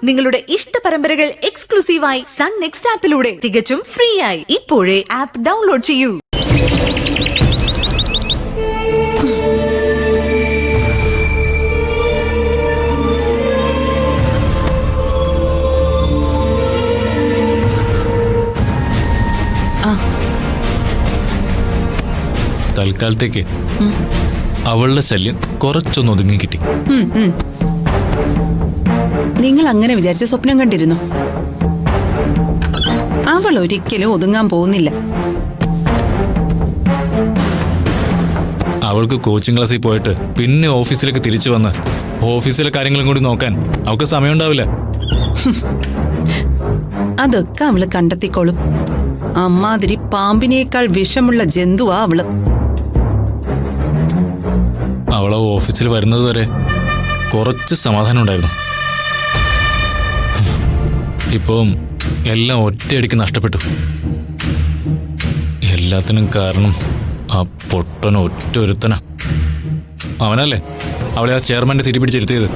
നിങ്ങളുടെ ഇഷ്ട പരമ്പരകൾ എക്സ്ക്ലൂസീവായി സൺ നെക്സ്റ്റ് ആപ്പിലൂടെ തികച്ചും ഫ്രീ ആയി ഇപ്പോഴേ ആപ്പ് ഡൗൺലോഡ് ചെയ്യൂ. തൽക്കാലത്തേക്ക് അവളുടെ ശല്യം കുറച്ചൊന്ന് ഒതുങ്ങി കിട്ടി. നിങ്ങൾ അങ്ങനെ വിചാരിച്ച സ്വപ്നം കണ്ടിരുന്നു? അവൾ ഒരിക്കലും ഒതുങ്ങാൻ പോകുന്നില്ല. അവൾക്ക് കോച്ചിങ് ക്ലാസ്സിൽ പോയിട്ട് പിന്നെ ഓഫീസിലേക്ക് തിരിച്ചു വന്ന് ഓഫീസിലെ കാര്യങ്ങളും കൂടി നോക്കാൻ അവൾക്ക് സമയമുണ്ടാവില്ല. അതൊക്കെ അവള് കണ്ടെത്തിക്കോളും. അമ്മാതിരി പാമ്പിനേക്കാൾ വിഷമുള്ള ജന്തുവാ അവള്. അവളെ ഓഫീസിൽ വരുന്നത് വരെ കുറച്ച് സമാധാനം ഉണ്ടായിരുന്നു. ഇപ്പം എല്ലാം ഒറ്റയടിക്ക് നഷ്ടപ്പെട്ടു. എല്ലാത്തിനും കാരണം ആ പൊട്ടൻ ഒറ്റൊരുത്തനാ. അവനല്ലേ അവളെ ആ ചെയർമാന്റെ സീറ്റ് പിടിച്ചിരുത്തിയത്?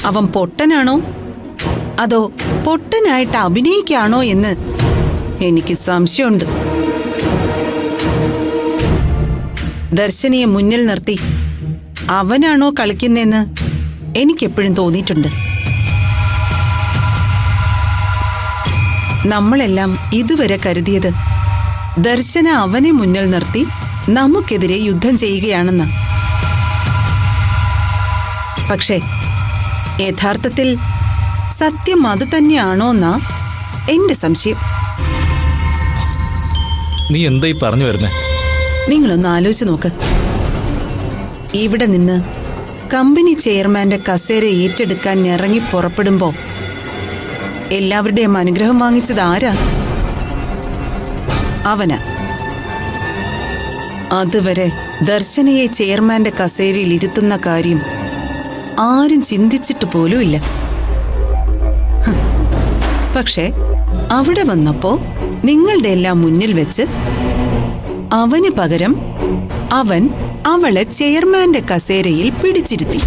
അവൻ പൊട്ടനാണോ അതോ പൊട്ടനായിട്ട് അഭിനയിക്കാണോ എന്ന് എനിക്ക് സംശയമുണ്ട്. ദർശനയെ മുന്നിൽ നിർത്തി അവനാണോ കളിക്കുന്നെന്ന് എനിക്കെപ്പോഴും തോന്നിയിട്ടുണ്ട്. നമ്മളെല്ലാം ഇതുവരെ കരുതിയത് ദർശന അവനെ മുന്നിൽ നിർത്തി നമുക്കെതിരെ യുദ്ധം ചെയ്യുകയാണെന്ന്. പക്ഷേ യഥാർത്ഥത്തിൽ സത്യം അത് തന്നെയാണോന്നാ എന്റെ സംശയം. നീ എന്തായി പറഞ്ഞു വരുന്നേ? നിങ്ങളൊന്ന് ആലോചിച്ച് നോക്ക്. ഇവിടെ നിന്ന് കമ്പനി ചെയർമാന്റെ കസേര ഏറ്റെടുക്കാൻ ഇറങ്ങി പുറപ്പെടുമ്പോ എല്ലാവരുടെയും അനുഗ്രഹം വാങ്ങിച്ചത് ആരാ? അവനാ. അതുവരെ ദർശനയെ ചെയർമാന്റെ കസേരയിൽ ഇരുത്തുന്ന കാര്യം ആരും ചിന്തിച്ചിട്ട് പോലുമില്ല. പക്ഷെ അവിടെ വന്നപ്പോ നിങ്ങളുടെ എല്ലാം മുന്നിൽ വെച്ച് അവന് പകരം അവൻ അവളെ ചെയർമാന്റെ കസേരയിൽ പിടിച്ചിരുത്തി.